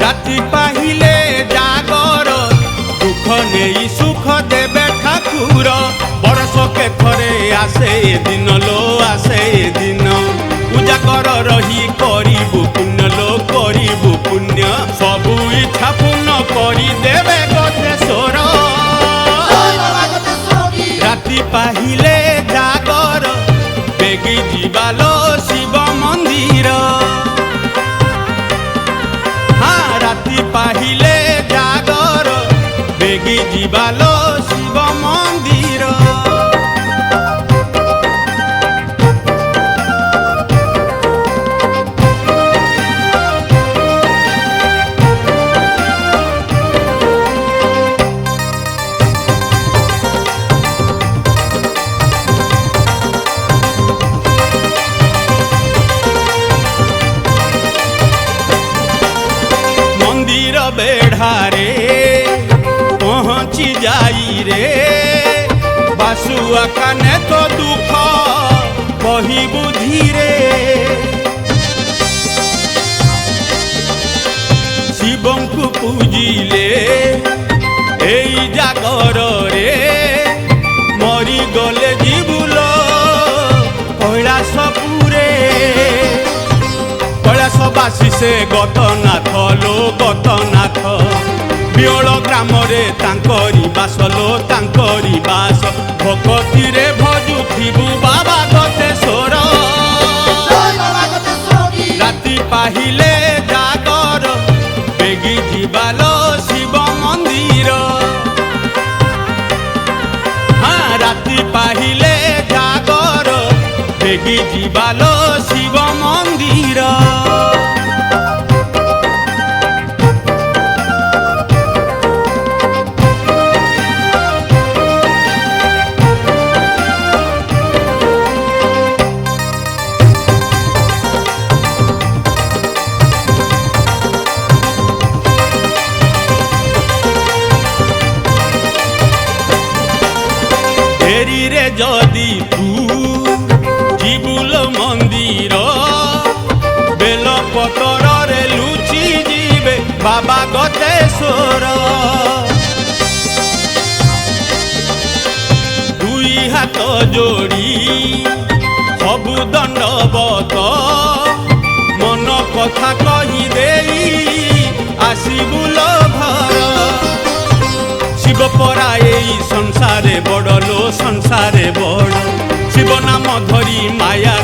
राति पाहिले जागर दुख नहीं सुख देवे ठाकुर बरस के थरे आसे दिन लो आसे दिन पूजा कर रही करिबु पुण्य लो करिबु पुण्य सबु इच्छा पूर्ण करी देवे गतेश्वर राति पाहिले जागर बेगी जीवालो शिव मंदिर हाँ राति पाहिले जागर बेगी जीवालो शिव मंदिर बेढ़ारे पहुँची जाई रे बासुआ काने तो दुख कही बुझी रे शिवं को पूजिले एई जागर रे मरी गले जीवुलो कैलासपुरे कैलासवासी से गतनाथ लो गतनाथ बियोल ग्राम रे तांकरी बास लो तांकरी बास भक्ति रे भजुथिबु बाबा गतेश्वर राति पाहिले जागर बेगी जीवालो शिव मंदिर हाँ राति पाहिले जागर बेगी जीवालो शिव मंदिर रे जदि तू जीवुल मंदिर बेल पतर रे लुचि जीवे बाबा गतेश्वर दुई हाथ जोड़ी सबु दंडवत मन कथा कही देई आसिबुल घर शिव पराई संसारे बड़ लो संसारे बड़ शिव नाम धरी माया